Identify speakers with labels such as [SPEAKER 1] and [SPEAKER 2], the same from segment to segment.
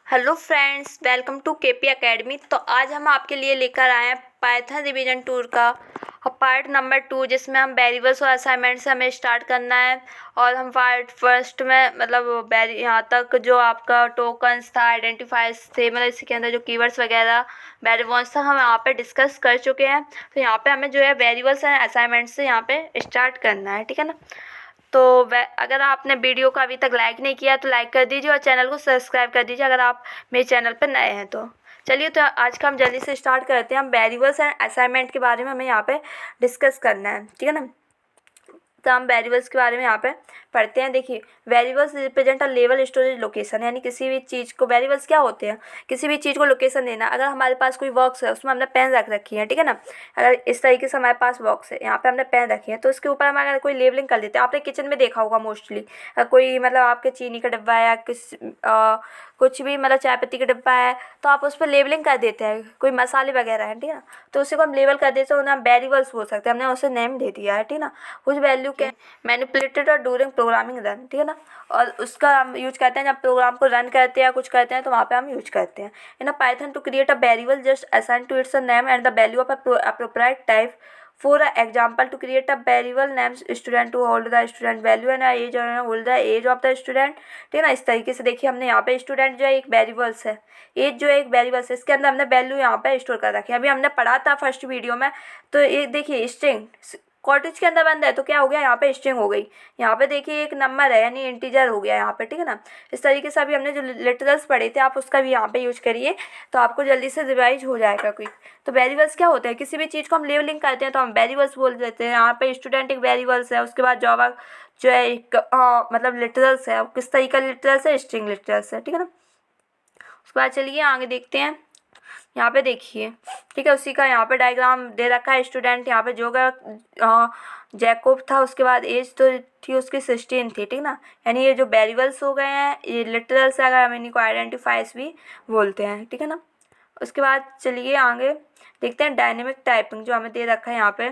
[SPEAKER 1] Hello friends, welcome to KP academy. तो आज हम आपके लिए लेकर आए हैं पाइथन रिवीजन टूर का पार्ट नंबर 2, जिसमें हम वेरिएबल्स और असाइनमेंट से हमें स्टार्ट करना है। और हम पार्ट फर्स्ट में मतलब यहाँ तक जो आपका टोकन्स था, आइडेंटिफायर्स थे, मतलब इसके अंदर जो कीवर्ड्स वगैरह वेरिएबल्स था, हम यहाँ पे डिस्कस कर चुके हैं। तो यहाँ पे हमें जो है वेरिएबल्स एंड असाइनमेंट से यहाँ पे स्टार्ट करना है, ठीक है ना। तो अगर आपने वीडियो को अभी तक लाइक नहीं किया तो लाइक कर दीजिए और चैनल को सब्सक्राइब कर दीजिए अगर आप मेरे चैनल पर नए हैं तो। चलिए, तो आज का हम जल्दी से स्टार्ट करते हैं। हम वेरिएबल्स एंड असाइनमेंट के बारे में हमें यहाँ पे डिस्कस करना है, ठीक है ना। तो हम वेरिएबल्स के बारे में यहाँ पे पढ़ते हैं। देखिए, variables represent a level storage location, यानी किसी भी चीज़ को, वेरिएबल्स क्या होते हैं, किसी भी चीज़ को लोकेशन देना। अगर हमारे पास कोई बॉक्स है, उसमें हमने पेन रख रखी है, ठीक है ना। अगर इस तरीके से हमारे पास बॉक्स है, यहाँ पे हमने पेन रखी है, तो उसके ऊपर हम अगर कोई लेबलिंग कर देते हैं। आपने किचन में देखा होगा मोस्टली, कोई मतलब आपके चीनी का डब्बा है या कुछ भी मतलब चाय पत्ती का डब्बा है, तो आप उस पर लेबलिंग कर देते हैं, कोई मसाले वगैरह है, ठीक है ना। तो उसी को हम लेबल कर देते हैं, उन्हें हम वेरिएबल्स बोल सकते हैं, हमने उसे नेम दे दिया है, ठीक है ना। कुछ वैल्यू के मैनिपुलेटेड और ड्यूरिंग प्रोग्रामिंग रन, ठीक है ना। और उसका हम यूज करते हैं जब प्रोग्राम को रन करते हैं या कुछ करते हैं, तो वहाँ पे हम यूज करते हैं। In a Python to create a variable just assign to its a name and the value of appropriate type. For example, to create a variable name student to hold the student value and age hold the age of the student, ठीक है ना। इस तरीके से देखिए, हमने यहाँ पे स्टूडेंट जो है एक वेरिएबल्स है, एज जो है एक वेरिएबल्स है, इसके अंदर हमने वैल्यू यहाँ पे स्टोर कर रखी है। अभी हमने पढ़ा था फर्स्ट वीडियो में, तो ये देखिए स्ट्रिंग कॉटेज के अंदर बंद है, तो क्या हो गया, यहाँ पे स्ट्रिंग हो गई। यहाँ पे देखिए एक नंबर है, यानी इंटीजर हो गया यहाँ पे, ठीक है ना। इस तरीके से अभी हमने जो लिटरल्स पढ़े थे, आप उसका भी यहाँ पे यूज करिए, तो आपको जल्दी से रिवाइज हो जाएगा क्विक। तो वेरिएबल्स क्या होते हैं, किसी भी चीज़ को हम लेबलिंग करते हैं तो हम वेरिएबल्स बोल देते हैं। यहाँ पे स्टूडेंट एक वेरिएबल्स है, उसके बाद जावा जो है एक मतलब लिटरल्स है। किस तरीके का लिटरल्स है, स्ट्रिंग लिटरल्स है, ठीक है ना। उसके बाद चलिए आगे देखते हैं। यहाँ पे देखिए, ठीक है, उसी का यहाँ पे डायग्राम दे रखा है। स्टूडेंट यहाँ पे जो जैकोब था, उसके बाद एज तो थी उसकी 16 थी, ठीक ना। यानी ये जो वेरिएबल्स हो गए हैं, ये लिटरल्स अगर हम इन्हीं को आइडेंटिफाइज भी बोलते हैं, ठीक है ना। उसके बाद चलिए आगे देखते हैं डायनेमिक टाइपिंग जो हमें दे रखा है यहाँ पे।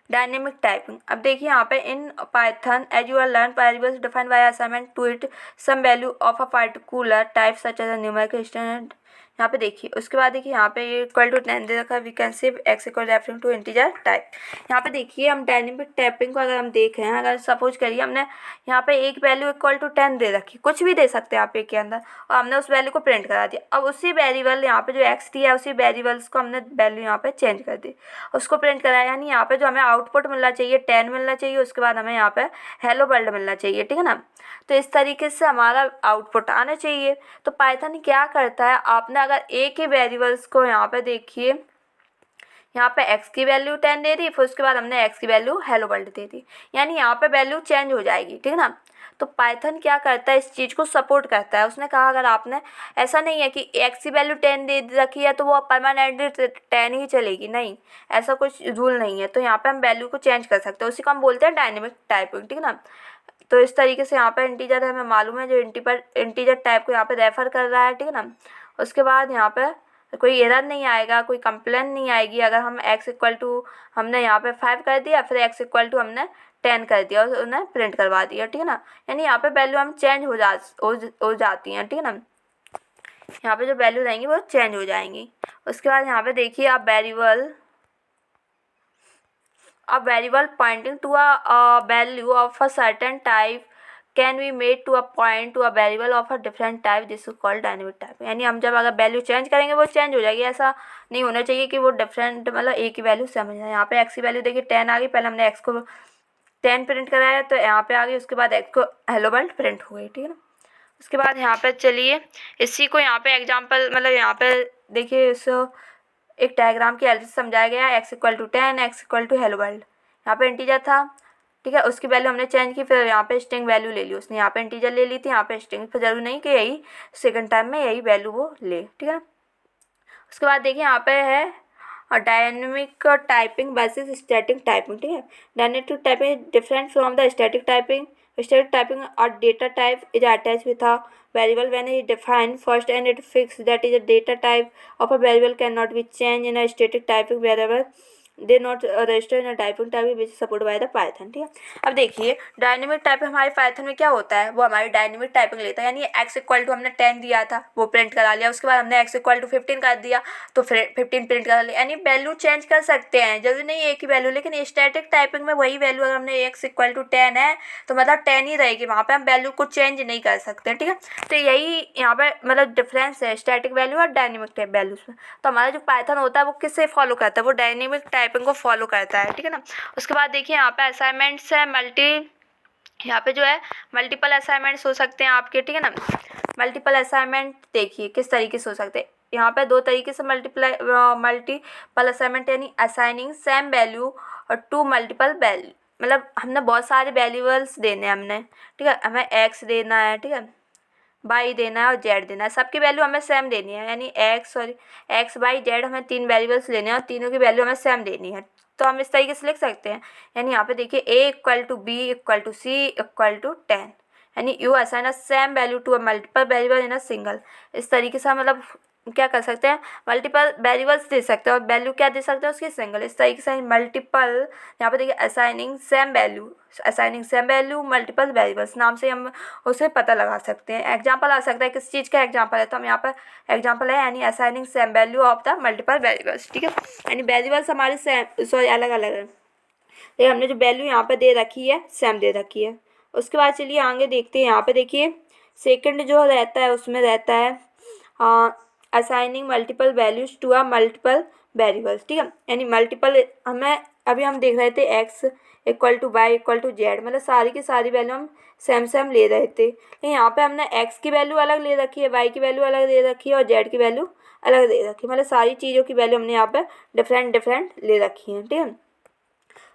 [SPEAKER 1] डायनेमिक टाइपिंग, अब देखिए यहाँ पे in Python as you are learn variables defined by assignment to it some value of a particular type such as a numerical standard. यहाँ पे देखिए, उसके बाद देखिए यहाँ पे ये इक्वल टू 10 दे रखा है, we can save x equal referring to integer type. यहाँ पे देखिए, हम डायनेमिक टाइपिंग को अगर हम देखें, अगर सपोज करिए हमने यहाँ पे एक वैल्यू इक्वल टू 10 दे रखी, कुछ भी दे सकते हैं आप एक के अंदर, और हमने उस वैल्यू को प्रिंट करा दिया। अब उसी वेरिएबल यहाँ पे जो एक्स टी है, उसी वेरिएबल्स को हमने वैल्यू यहाँ पे चेंज कर दी, उसको प्रिंट कराया। यानी यहाँ पे जो हमें आउटपुट मिलना चाहिए 10 मिलना चाहिए, उसके बाद हमें यहाँ पे हेलो वर्ल्ड मिलना चाहिए, ठीक है ना। तो इस तरीके से हमारा आउटपुट आना चाहिए। तो पाइथन क्या करता है, आपने अगर एक ही वेरिएबल्स को यहाँ पे देखिए, यहाँ पे x की वैल्यू 10 दे दी, फिर उसके बाद हमने x की वैल्यू हेलो वर्ल्ड दे दी, यानी यहाँ पे वैल्यू चेंज हो जाएगी, ठीक है ना। तो पाइथन क्या करता है, इस चीज़ को सपोर्ट करता है। उसने कहा अगर आपने, ऐसा नहीं है कि x की वैल्यू 10 दे रखी है तो वो परमानेंटली 10 ही चलेगी, नहीं, ऐसा कुछ रूल नहीं है। तो यहाँ पे हम वैल्यू को चेंज कर सकते हैं, उसी को हम बोलते हैं डायनेमिक टाइपिंग, ठीक है ना। तो इस तरीके से यहाँ पे इंटीजर हमें मालूम है, जो इंटीजर टाइप को यहाँ पे रेफर कर रहा है, ठीक है ना। उसके बाद यहाँ पे कोई एरर नहीं आएगा, कोई कंप्लेन नहीं आएगी अगर हम x इक्वल टू हमने यहाँ पे 5 कर दिया, फिर x इक्वल टू हमने 10 कर दिया और उन्हें प्रिंट करवा दिया, ठीक है ना। यानी यहाँ पे वैल्यू हम चेंज हो जाती हैं, ठीक है ना। यहाँ पे जो वैल्यू रहेंगी वो चेंज हो जाएंगी। उसके बाद यहाँ पे देखिए, आप variable pointing to a value of a certain type can be made to a point to a variable of a different type, this is called dynamic type. यानी हम जब अगर वैल्यू चेंज करेंगे वो चेंज हो जाएगी, ऐसा नहीं होना चाहिए कि वो डिफरेंट मतलब एक ही वैल्यू समझ जाए। यहाँ पे एक्स की वैल्यू देखिए 10 आ गई, पहले हमने एक्स को 10 प्रिंट कराया तो यहाँ पे आ गई, उसके बाद एक्स को हेलो वर्ल्ड प्रिंट हो गई, ठीक है ना। उसके बाद यहाँ पे चलिए इसी को यहाँ पे एग्जाम्पल मतलब यहाँ पे देखिए, इस एक डायग्राम की हेल्प से समझाया गया है। X equal to 10, x equal to hello world, यहाँ पे इंटीजर था, ठीक है, उसकी वैल्यू हमने चेंज की, फिर यहाँ पे स्ट्रिंग वैल्यू ले ली उसने, यहाँ पे इंटीजर ले ली थी, यहाँ पे स्ट्रिंग, फिर जरूरी नहीं कि यही सेकंड टाइम में यही वैल्यू वो ले, ठीक है। उसके बाद देखिए यहाँ पे है dynamic typing versus static typing, ठीक है। Dynamic typing different from the static typing. Static typing or data type is attached with a variable when it is defined first and it fixed, that is a data type of a variable cannot be changed. In a static typing variable they not register in typing type which support by the Python. ठीक है, अब देखिए dynamic typing हमारे Python में क्या होता है, वो हमारी डायनेमिक टाइपिंग लेता है, यानी एक्स इक्वल टू हमने 10 दिया था वो प्रिंट करा लिया, उसके बाद हमने एक्स इक्वल टू 15 कर दिया तो फिर 15 प्रिंट करा लिया, यानी वैल्यू चेंज कर सकते हैं, जरूरी नहीं एक ही वैल्यू, लेकिन स्टैटिक टाइपिंग में वही वैल्यू अगर हमने एक्स इक्वल टू 10 है तो मतलब 10 ही रहेगी, वहाँ पे हम वैल्यू को चेंज नहीं कर सकते। ठीक है, तो यही यहाँ पे मतलब डिफरेंस है स्टैटिक वैल्यू और डायनेमिक टाइप वैल्यूज में। तो हमारा जो पाइथन होता है वो किससे फॉलो करता है, वो डायनेमिक टाइपिंग को फॉलो करता है। ठीक है ना, उसके बाद देखिए यहाँ पे असाइनमेंट्स है यहाँ पे जो है मल्टीपल असाइनमेंट्स हो सकते हैं आपके। ठीक है ना, मल्टीपल असाइनमेंट देखिए किस तरीके से हो सकते हैं, यहाँ पे 2 तरीके से मल्टीपल असाइनमेंट, यानी असाइनिंग सेम वैल्यू और टू मल्टीपल वैल्यू, मतलब हमने बहुत सारे वैल्यूबल्स देने हैं हमने। ठीक है, हमें एक्स देना है, ठीक है, वाई देना है और जेड देना है, सबकी वैल्यू हमें सेम देनी है, यानी एक्स वाई जेड हमें 3 वैल्यूबल्स लेने हैं और तीनों की वैल्यू हमें सेम देनी है। तो हम इस तरीके से लिख सकते हैं, यानी यहाँ पे देखिए A equal to B equal to C equal to 10, यानी you assign a same value to a multiple variable in a single. इस तरीके से हम मतलब क्या कर सकते हैं, मल्टीपल वेरिएबल्स दे सकते हैं और वैल्यू क्या दे सकते हैं उसकी सिंगल। इस तरीके से मल्टीपल, यहाँ पे देखिए assigning same value multiple variables नाम से हम उसे पता लगा सकते हैं। एग्जांपल आ सकता है, किस चीज़ का एग्जांपल है, तो हम यहाँ पर एग्जांपल है यानी assigning same value of the multiple variables. ठीक है, यानी वेरिएबल्स हमारे सेम अलग अलग है, ये हमने जो वैल्यू यहाँ पे दे रखी है सेम दे रखी है। उसके बाद चलिए आगे देखते हैं, यहाँ पे देखिए सेकंड जो रहता है उसमें रहता है assigning multiple values to a multiple variables. ठीक है, यानी मल्टीपल हमें अभी हम देख रहे थे x equal to y equal to z, मतलब सारी की सारी वैल्यू हम सेम ले रहे थे, लेकिन यहाँ पे हमने एक्स की वैल्यू अलग ले रखी है, वाई की वैल्यू अलग दे रखी है और जेड की वैल्यू अलग दे रखी है, मतलब सारी चीज़ों की वैल्यू हमने यहाँ पे डिफरेंट ले रखी है। ठीक है,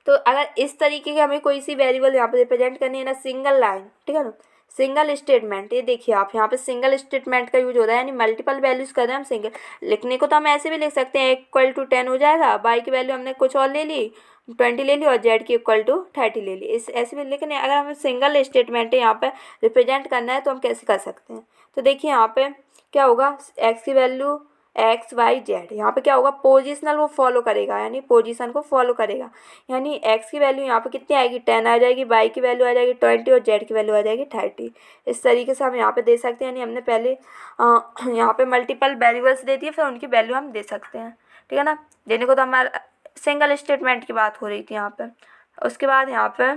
[SPEAKER 1] तो अगर इस तरीके की हमें कोई सी वेरिएबल यहाँ पे रिप्रेजेंट करनी है ना, सिंगल लाइन, ठीक है ना, सिंगल स्टेटमेंट, ये देखिए आप यहाँ पे सिंगल स्टेटमेंट का यूज हो रहा है, यानी मल्टीपल वैल्यूज कर रहे हैं हम सिंगल। लिखने को तो हम ऐसे भी लिख सकते हैं इक्वल टू 10 हो जाएगा, वाई की वैल्यू हमने कुछ और ले ली 20 ले ली और जेड की इक्वल टू 30 ले ली, इस ऐसे भी। लेकिन अगर हमें सिंगल स्टेटमेंट है यहाँ पे रिप्रेजेंट करना है तो हम कैसे कर सकते हैं, तो देखिए यहाँ पे क्या होगा, एक्स की वैल्यू एक्स वाई जेड, यहाँ पे क्या होगा पोजिशनल वो फॉलो करेगा, यानी पोजीशन को फॉलो करेगा, यानी एक्स की वैल्यू यहाँ पे कितनी आएगी 10 आ जाएगी, वाई की वैल्यू आ जाएगी 20 और जेड की वैल्यू आ जाएगी 30। इस तरीके से हम यहाँ पे दे सकते हैं, यानी हमने पहले यहाँ पे मल्टीपल वेरिएबल्स दे दिए फिर उनकी वैल्यू हम दे सकते हैं। ठीक है ना, देने को तो हमारा सिंगल स्टेटमेंट की बात हो रही थी यहाँ पे। उसके बाद यहाँ पे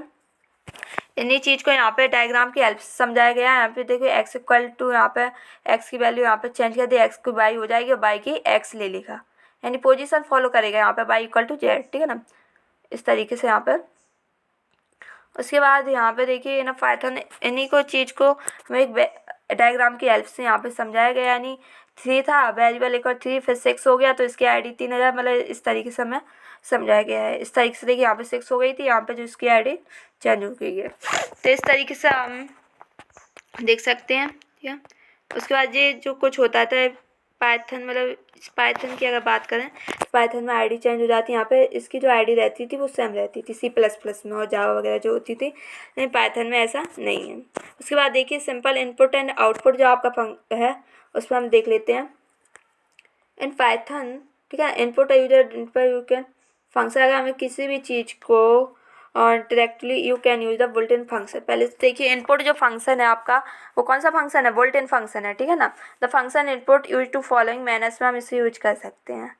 [SPEAKER 1] इन्हीं चीज़ को यहाँ पे डायग्राम की हेल्प से समझाया गया है। यहाँ पे देखिए एक्स इक्वल टू, यहाँ पे एक्स की वैल्यू यहाँ पे चेंज कर दी, एक्स की वाई हो जाएगी और वाई की एक्स ले लेगा, यानी पोजीशन फॉलो करेगा यहाँ पे वाई इक्वल टू जेड। ठीक है ना, इस तरीके से यहाँ पे। उसके बाद यहाँ पे देखिए ना पाइथन इन्हीं को चीज़ को हमें एक डायग्राम की हेल्प से यहाँ पे समझाया गया, यानी 3 था वेरिएबल इक्वल 3 फिर 6 हो गया तो इसकी आईडी 3000, मतलब इस तरीके से हमें समझाया गया है। इस तरीके से देखिए यहाँ पे 6 हो गई थी, यहाँ पे जो इसकी आईडी चेंज हो गई है, तो इस तरीके से हम देख सकते हैं। ठीक है, उसके बाद ये जो कुछ होता था पाइथन, मतलब पाइथन की अगर बात करें तो पाइथन में आईडी चेंज हो जाती है। यहाँ पे इसकी जो आईडी रहती थी वो सेम रहती थी C++ में और जावा वगैरह जो होती थी, लेकिन पाइथन में ऐसा नहीं है। उसके बाद देखिए सिंपल इनपुट एंड आउटपुट जो आपका है उस पर हम देख लेते हैं इन पाइथन। ठीक है, input user you can function, अगर हमें किसी भी चीज़ को और directly you can use the built in function. पहले से देखिए इनपुट जो फंक्शन है आपका वो कौन सा फंक्शन है, बुल्ट इन फंक्शन है। ठीक है ना, the function input use to following manners में हम इसे यूज कर सकते हैं।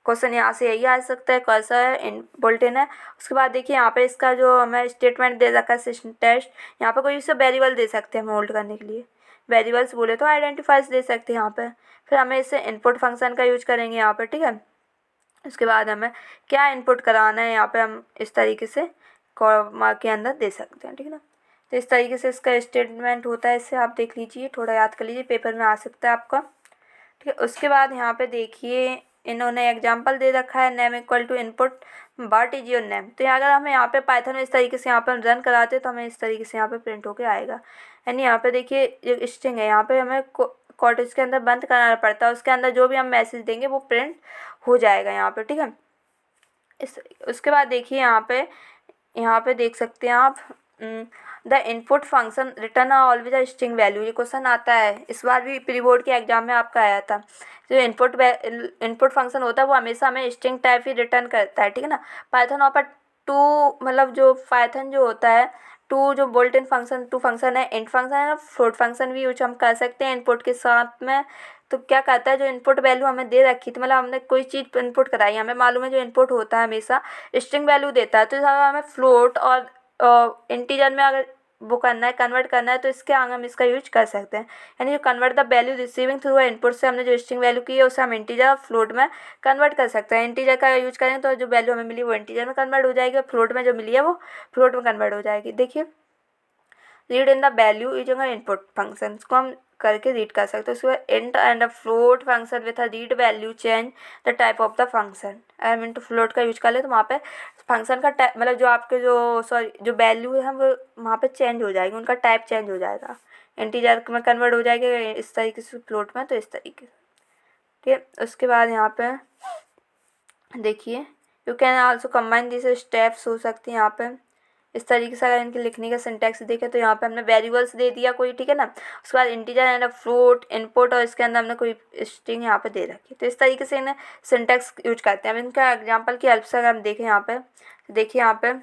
[SPEAKER 1] क्वेश्चन यहाँ से यही आ सकता है, कौन सा है बुल्ट इन है। उसके बाद देखिए यहाँ पे इसका जो हमें स्टेटमेंट दे रखा है सिस्टम टेस्ट, यहाँ पे कोई उससे वेरिएबल दे सकते हैं होल्ड करने के लिए, वेरिएबल्स बोले तो आइडेंटिफाइज दे सकते हैं यहाँ पे, फिर हमें इसे इनपुट फंक्शन का यूज करेंगे यहाँ पे। ठीक है, उसके बाद हमें क्या इनपुट कराना है यहाँ पे हम इस तरीके से कॉमा के अंदर दे सकते हैं। ठीक है ना, तो इस तरीके से इसका स्टेटमेंट होता है, इससे आप देख लीजिए, थोड़ा याद कर लीजिए, पेपर में आ सकता है आपका। ठीक है, उसके बाद यहाँ पे देखिए इन्होंने एग्जांपल दे रखा है name equal to input what is your name. तो अगर हमें यहाँ पे पाइथन में इस तरीके से यहाँ पे रन कराते तो हमें इस तरीके से यहाँ पे प्रिंट होके आएगा, यानी यहाँ पे देखिए जो स्ट्रिंग है यहाँ पे हमें क्वोटेस के अंदर बंद कराना पड़ता है, उसके अंदर जो भी हम मैसेज देंगे वो प्रिंट हो जाएगा यहाँ पे। ठीक है, उसके बाद देखिए यहाँ पे देख सकते हैं आप the input function return always a string value. ये क्वेश्चन आता है, इस बार भी प्री बोर्ड के एग्जाम में आपका आया था। जो इनपुट फंक्शन होता है वो हमेशा हमें स्ट्रिंग टाइप ही रिटर्न करता है, ठीक है ना। पाइथन और पर टू मतलब जो पाइथन जो होता है टू जो built in function two function है, इंट फंक्शन है ना, फ्लोट फंक्शन भी यूज हम कर सकते हैं इनपुट के साथ में। तो क्या कहता है, जो इनपुट वैल्यू हमें दे रखी थी, मतलब हमने कोई चीज़ इनपुट कराई, हमें मालूम है जो इनपुट होता है हमेशा स्ट्रिंग वैल्यू देता है। तो अगर हमें फ्लोट और इंटीजर में अगर वो करना है, कन्वर्ट करना है, तो इसके आगे हम इसका यूज कर सकते हैं। यानी जो convert the value receiving through input से हमने जो स्ट्रिंग वैल्यू की है उसे हम इंटीजर और फ्लोट में कन्वर्ट कर सकते हैं। इंटीजर का यूज करें तो जो वैल्यू हमें मिली वो इंटीजर में कन्वर्ट हो जाएगी और फ्लोट में जो मिली है वो फ्लोट में कन्वर्ट हो जाएगी। देखिए, read in the value is input function को हम करके रीड कर सकते हैं। उसके बाद int and a float function with a read value change the type of the function. अगर हम इंटू फ्लोट का यूज कर ले तो वहाँ पे फंक्शन का टाइप मतलब जो आपके जो वैल्यू है वो वहाँ पे चेंज हो जाएगी, उनका टाइप चेंज हो जाएगा। इंटीजर में कन्वर्ट हो जाएगा इस तरीके से, फ्लोट में तो इस तरीके से, ठीक है। उसके बाद यहाँ पे देखिए, you can also combine this steps हो सकती हैं यहाँ पे इस तरीके से। अगर इनके लिखने का सिंटैक्स देखें तो यहाँ पे हमने वेरिएबल्स दे दिया कोई, ठीक है ना। उसके बाद इंटीजर एंड फ्लोट इनपुट और इसके अंदर हमने कोई स्ट्रिंग यहाँ पे दे रखी है। तो इस तरीके से इन्हें सिंटैक्स यूज करते हैं। अब इनका एग्जांपल की हेल्प से अगर हम देखें यहाँ पे, तो देखिए यहाँ पे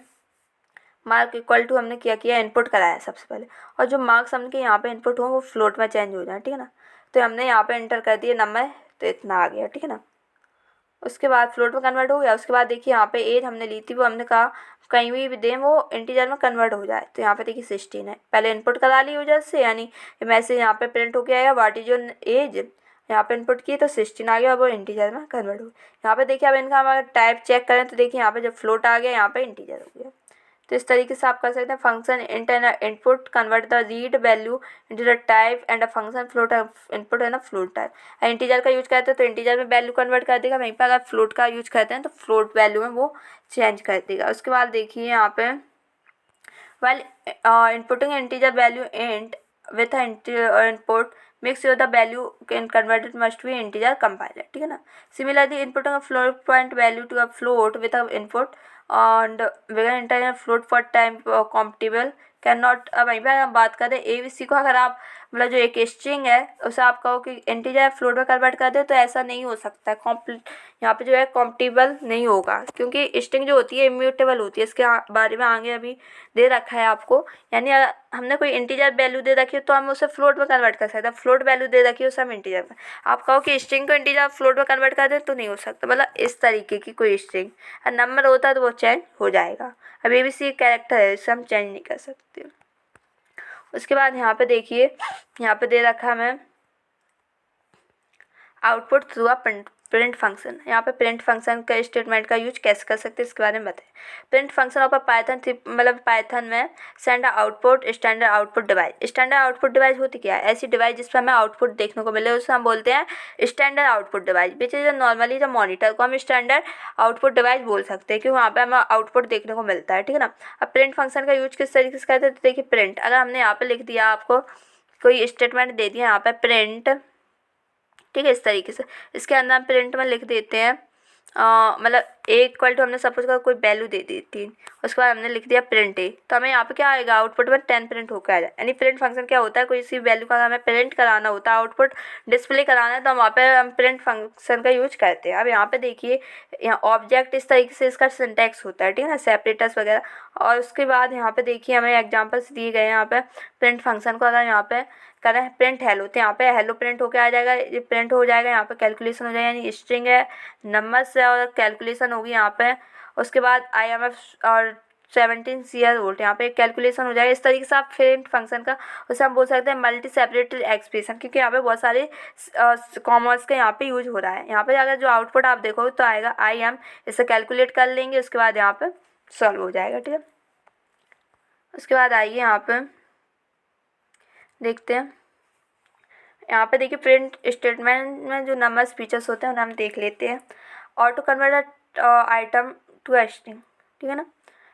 [SPEAKER 1] मार्क इक्वल टू हमने क्या किया, इनपुट कराया सबसे पहले, और जो मार्क्स हमने यहाँ पे इनपुट हो वो फ्लोट में चेंज हो जाए, ठीक है ना। तो हमने यहाँ पे एंटर कर दिया नंबर, तो इतना आ गया, ठीक है ना। उसके बाद फ्लोट में कन्वर्ट हो गया। उसके बाद देखिए यहाँ पे एज हमने ली थी, वो हमने कहा कहीं भी दें वो इंटीजर में कन्वर्ट हो जाए। तो यहाँ पे देखिए 16 है, पहले इनपुट करा ली यूजर से, यानी मैसेज यहाँ पे प्रिंट होके आएगा व्हाट इज योर एज, यहाँ पे इनपुट की तो 16 आ गया और वो इंटीजर में कन्वर्ट हो गया। यहाँ पे देखिए अब इनका हम अगर टाइप चेक करें तो देखिए यहाँ पे जब फ्लोट आ गया यहाँ पे इंटीजर हो गया। तो इस तरीके से आप कर सकते हैं function int and input convert the read value into the type and a function float input है ना फ्लोट टाइप। इंटीजर का यूज करते हैं तो इंटीजर में वैल्यू कन्वर्ट कर देगा, वहीं पर अगर फ्लोट का यूज करते हैं तो फ्लोट वैल्यू में वो चेंज कर देगा। उसके बाद देखिए यहाँ पे while inputting integer value int with an input make sure the value can converted must be integer compiler, ठीक है ना। Similarly inputting a float point value to a float with a input and where entire float for time compatible can not. अब वहीं पर हम बात करें ABC को, अगर आप मतलब जो एक स्ट्रिंग है उसे आप कहो कि इंटीजर फ्लोट में कन्वर्ट कर दे तो ऐसा नहीं हो सकता है, कॉम्प्लीट यहाँ पे जो है कॉम्पिटेबल नहीं होगा, क्योंकि स्ट्रिंग जो होती है इम्यूटेबल होती है। इसके बारे में आगे अभी दे रखा है आपको, यानी अगर हमने कोई इंटीजर वैल्यू दे रखी है तो हम उसे फ्लोट में कन्वर्ट कर सकते हैं, फ्लोट वैल्यू दे रखी है उसे हम इंटीजर में। आप कहो कि स्ट्रिंग को इंटीजर फ्लोट में कन्वर्ट कर दे तो नहीं हो सकता, मतलब इस तरीके की कोई स्ट्रिंग नंबर होता है तो वो चेंज हो जाएगा। अब ABC कैरेक्टर है, इसे हम चेंज नहीं कर सकते। उसके बाद यहाँ पे देखिए, यहाँ पे दे रखा हमें output through a print function. यहाँ पे प्रिंट फंक्शन का स्टेटमेंट का यूज कैसे कर सकते हैं इसके बारे में बताएं। प्रिंट फंक्शन ऑफ पाइथन मतलब पाइथन में send output standard output device. Standard output device होती क्या है, ऐसी डिवाइस जिसमें हमें आउटपुट देखने को मिले उसे हम बोलते हैं standard output device. Which is normally जो मॉनिटर को हम स्टैंडर्ड आउटपुट डिवाइस बोल सकते हैं क्योंकि वहाँ पे हमें आउटपुट देखने को मिलता है, ठीक है ना। अब प्रिंट फंक्शन का यूज किस तरीके से करते हैं, तो देखिए प्रिंट, अगर हमने यहाँ पे लिख दिया, आपको कोई स्टेटमेंट दे दिया यहाँ पे प्रिंट, ठीक है, इस तरीके से इसके अंदर हम प्रिंट में लिख देते हैं मतलब ए इक्वल टू हमने सपोज का कोई वैल्यू दे दी थी, उसके बाद हमने लिख दिया प्रिंट ए, तो हमें यहाँ पे क्या आएगा आउटपुट में 10 प्रिंट होकर आ जाए। यानी प्रिंट फंक्शन क्या होता है, कोई सी वैल्यू का हमें प्रिंट कराना होता है, आउटपुट डिस्प्ले कराना है, तो वहाँ पे हम प्रिंट फंक्शन का यूज करते हैं। अब यहाँ पे देखिए यहाँ ऑब्जेक्ट इस तरीके से इसका सिंटैक्स होता है, ठीक है ना, सेपरेटर्स वगैरह। और उसके बाद यहाँ पे देखिए हमें एग्जाम्पल्स दिए गए हैं यहाँ पे प्रिंट फंक्शन को। अगर यहाँ पे करें प्रिंट हेलो, तो यहाँ पे हेलो प्रिंट होके आ जाएगा, ये प्रिंट हो जाएगा, यहाँ पे कैलकुलेशन हो जाएगा, यानी स्ट्रिंग है नंबर्स है और कैलकुलेशन होगी यहाँ पे। उसके बाद IMF और 17 ईयर ओल्ड, यहाँ पे कैलकुलेशन हो जाएगा। इस तरीके से आप प्रिंट फंक्शन का उसे हम बोल सकते हैं मल्टी सेपरेटेड एक्सप्रेशन, क्योंकि यहाँ पे बहुत सारे कॉमर्स का यहाँ पे यूज हो रहा है। यहाँ पे अगर जो आउटपुट आप देखोगे तो आएगा IM, इसे कैलकुलेट कर लेंगे, उसके बाद यहाँ पे सॉल्व हो जाएगा, ठीक है। उसके बाद आइए यहाँ पे देखते हैं, यहाँ पे देखिए प्रिंट स्टेटमेंट में जो नंबर्स फीचर्स होते हैं उन्हें हम देख लेते हैं। Auto convert item to string, ठीक है ना।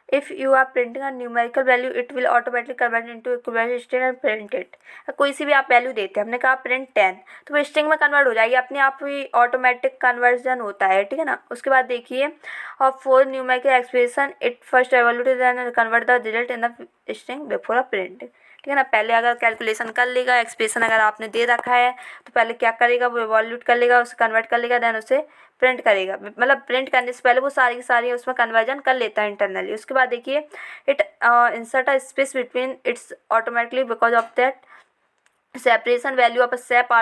[SPEAKER 1] If you are printing a numerical value it will automatically convert into equivalent string and print it. कोई सी भी आप वैल्यू देते हैं, हमने कहा प्रिंट 10, तो वो स्ट्रिंग में कन्वर्ट हो जाएगी, अपने आप ही ऑटोमेटिक कन्वर्जन होता है, ठीक है ना। उसके बाद देखिए और for numerical expression it first evolute and convert the result in the string before a print, ठीक है ना। पहले अगर कैलकुलेशन कर लेगा, एक्सप्रेशन अगर आपने दे रखा है तो पहले क्या करेगा, वो इवोल्यूट कर लेगा, उसे कन्वर्ट कर लेगा, देन उसे प्रिंट करेगा, मतलब प्रिंट करने से पहले वो सारी की सारी उसमें कन्वर्जन कर लेता है इंटरनली। उसके बाद देखिए it insert a space between its automatically because of that separation value of a shape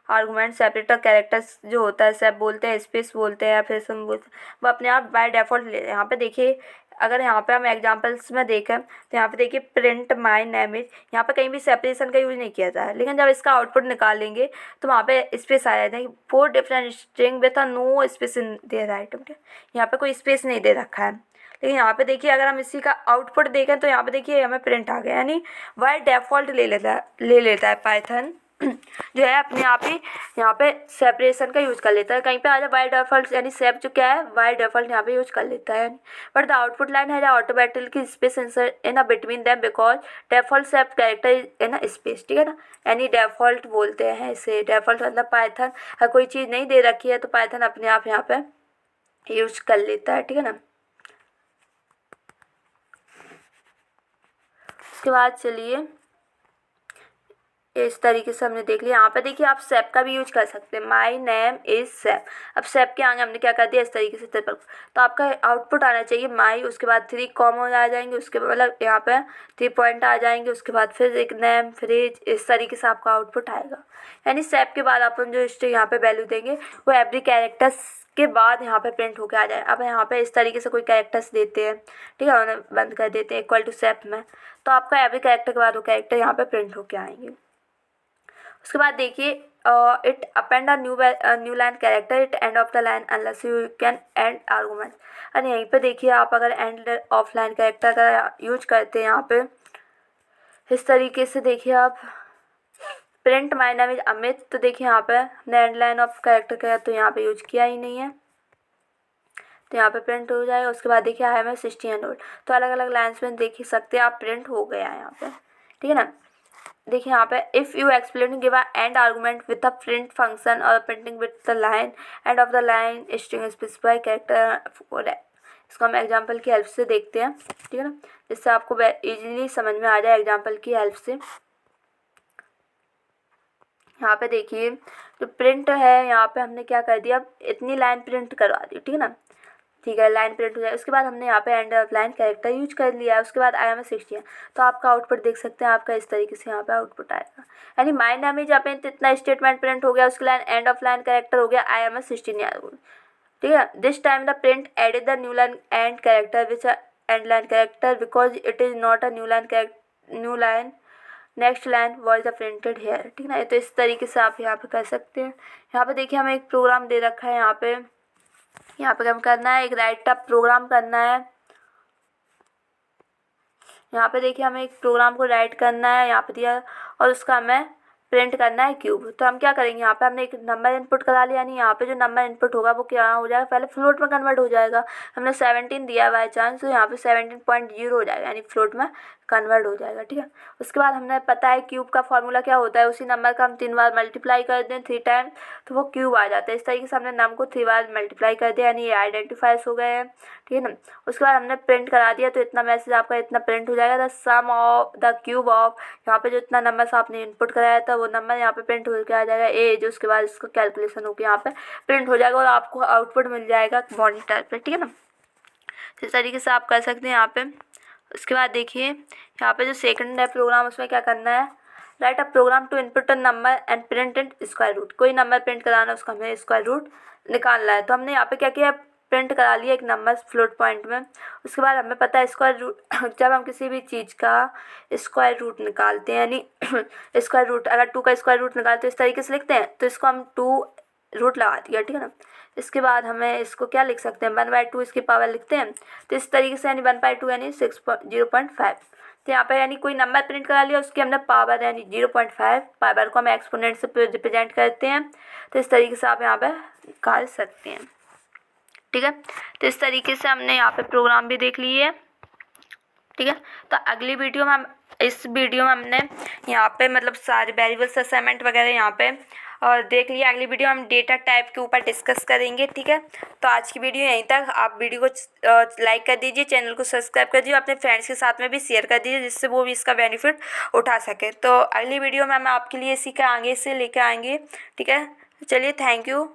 [SPEAKER 1] argument separator characters जो होता है, सेप बोलते हैं, स्पेस बोलते हैं, फिर सम बोलते हैं, वो अपने आप बाय डिफ़ॉल्ट ले। यहाँ पे देखिए अगर यहाँ पे हम एग्जांपल्स में देखें तो यहाँ पे देखिए प्रिंट माय नेम इज, यहाँ पे कहीं भी सेपरेशन का यूज़ नहीं किया जाता है, लेकिन जब इसका आउटपुट निकालेंगे तो वहाँ पे स्पेस आ जाता है, 4 different string with no space in their item, यहाँ पे कोई स्पेस नहीं दे रखा है। लेकिन यहाँ पे देखिए अगर हम इसी का आउटपुट देखें तो यहाँ पे देखिए हमें प्रिंट आ गया, यानी बाय डिफ़ॉल्ट ले लेता है पाइथन जो है अपने आप ही यहाँ पे सेपरेशन का यूज़ कर लेता है। कहीं पे आ जाए बाय डिफ़ॉल्ट, यानी सेप जो क्या है बाय डिफ़ॉल्ट यहाँ पे यूज़ कर लेता है। बट द आउटपुट लाइन है automatically space insert in a between them because default shape character is in a space, ठीक है ना। यानी डिफ़ॉल्ट बोलते हैं इसे, डिफ़ॉल्ट मतलब पाइथन अगर कोई चीज़ नहीं दे रखी है तो पाइथन अपने आप यहाँ पे यूज कर लेता है, ठीक है ना। उसके बाद चलिए इस तरीके से हमने देख लिया। यहाँ पे देखिए आप सेप का भी यूज कर सकते हैं, माई नेम इज़ सेप। अब सेप के आगे हमने क्या कर दिया इस तरीके से ट्रिपल, तो आपका आउटपुट आना चाहिए माई, उसके बाद 3 कॉमा आ जाएंगे, उसके बाद मतलब यहाँ पे 3 पॉइंट आ जाएंगे, उसके बाद फिर एक नेम फ्रिज, इस तरीके से आपका आउटपुट आएगा। यानी सेप के बाद अपन जो स्ट्रिंग यहाँ पे वैल्यू देंगे वो एवरी कैरेक्टर्स के बाद यहाँ पे प्रिंट होके आ जाए। अब यहाँ पे इस तरीके से कोई कैरेक्टर्स देते हैं, ठीक है, उन्हें बंद कर देते हैं इक्वल टू सेप में, तो आपका एवरी कैरेक्टर के बाद वो कैरेक्टर यहाँ पे प्रिंट होके आएंगे। उसके बाद देखिए it append a new line character it and of the line unless you can and argument. और यहीं पे देखिए आप अगर एंड ऑफ लाइन कैरेक्टर का यूज करते हैं यहाँ पे इस तरीके से, देखिए आप print my name is Amit, तो देखिए यहाँ पे हमने एंड लाइन ऑफ कैरेक्टर का तो यहाँ पे यूज किया ही नहीं है, तो यहाँ पे प्रिंट हो जाएगा। उसके बाद देखिए आई एम 16 एंड ओल्ड, तो अलग अलग लाइन्स में देख सकते हैं आप प्रिंट हो गया है यहाँ पे, ठीक है ना। देखिए यहाँ पे if you explain give a end argument with a print function और printing with the line end of the line string specify character, इसको हम एग्जांपल की हेल्प से देखते हैं, ठीक है ना, जिससे आपको इजीली समझ में आ जाए एग्जांपल की हेल्प से। यहाँ पे देखिए जो प्रिंट है यहाँ पे हमने क्या कर दिया, इतनी लाइन प्रिंट करवा दी, ठीक है ना, ठीक है, लाइन प्रिंट हो जाए। उसके बाद हमने यहाँ पे and of line character use कर लिया है। उसके बाद आई एम 16, तो आपका आउटपुट देख सकते हैं आपका इस तरीके से यहाँ पे आउटपुट आएगा, यानी माय नेम इज अपने इतना स्टेटमेंट प्रिंट हो गया, उसके line end of line character हो गया आई एम 16, ठीक है। This time the print added the new line end character which end line character because it is not a new line next line was the printed here, ठीक है ना। तो इस तरीके से आप यहाँ पे कर सकते हैं। यहाँ पे देखिए हमें एक प्रोग्राम दे रखा है, यहाँ पे हम करना है एक राइट अप प्रोग्राम करना है। यहाँ पे देखिए हमें एक प्रोग्राम को राइट करना है यहाँ पे दिया, और उसका हमें प्रिंट करना है क्यूब। तो हम क्या करेंगे, यहाँ पे हमने एक नंबर इनपुट करा लिया, यानी यहाँ पे जो नंबर इनपुट होगा वो क्या हो जाएगा, पहले फ्लोट में कन्वर्ट हो जाएगा। हमने 17 दिया बाई चांस, तो यहाँ पे 17.0 हो जाएगा, यानी फ्लोट में कन्वर्ट हो जाएगा, ठीक है। उसके बाद हमने पता है क्यूब का फॉर्मूला क्या होता है, उसी नंबर का हम 3 बार मल्टीप्लाई कर दें 3 टाइम तो वो क्यूब आ जाता है। इस तरीके से हमने नंबर को 3 बार मल्टीप्लाई कर दिया, यानी ये आइडेंटिफाइज हो गए हैं, ठीक है ना। उसके बाद हमने प्रिंट करा दिया, तो इतना मैसेज आपका इतना प्रिंट हो जाएगा, the sum of the cube of, यहाँ पे जो इतना नंबर आपने इनपुट कराया था वो नंबर यहाँ पे प्रिंट होकर आ जाएगा एज, उसके बाद इसका कैलकुलेशन होकर यहाँ पे प्रिंट हो जाएगा और आपको आउटपुट मिल जाएगा मॉनिटर पे, ठीक है ना। इस तरीके से आप कर सकते हैं यहाँ पे। उसके बाद देखिए यहाँ पे जो सेकंड है प्रोग्राम, उसमें क्या करना है, write a program to input a number and print it square root. कोई नंबर प्रिंट कराना है उसका हमें स्क्वायर रूट निकालना है। तो हमने यहाँ पे क्या किया, प्रिंट करा लिया एक नंबर फ्लोट पॉइंट में। उसके बाद हमें पता है स्क्वायर रूट जब हम किसी भी चीज़ का स्क्वायर रूट निकालते हैं, यानी स्क्वायर रूट अगर 2 का स्क्वायर रूट निकालते हैं इस तरीके से लिखते हैं, तो इसको हम 2 रूट लगा दिया, ठीक है ना। इसके बाद हमें इसको क्या लिख सकते हैं, 1/2 इसकी पावर लिखते हैं, तो इस तरीके से यानी 1/2 यानी 0.5। तो यहाँ पर यानी कोई नंबर प्रिंट करा लिया, उसकी हमने पावर यानी 0.5, पावर को हम एक्सपोनेंट से रिप्रेजेंट करते हैं। तो इस तरीके से आप यहाँ पर निकाल सकते हैं, ठीक है। तो इस तरीके से हमने यहाँ पे प्रोग्राम भी देख लिए है, ठीक है। तो अगली वीडियो में इस वीडियो में हमने यहाँ पे मतलब सारे वेरिएबल्स असाइनमेंट वगैरह यहाँ पे और देख लिया। अगली वीडियो हम डेटा टाइप के ऊपर डिस्कस करेंगे, ठीक है। तो आज की वीडियो यहीं तक। आप वीडियो को लाइक कर दीजिए, चैनल को सब्सक्राइब कर दीजिए, अपने फ्रेंड्स के साथ में भी शेयर कर दीजिए जिससे वो भी इसका बेनिफिट उठा सके। तो अगली वीडियो में हम आपके लिए इसी का आगे से लेकर आएंगे, ठीक है। चलिए, थैंक यू।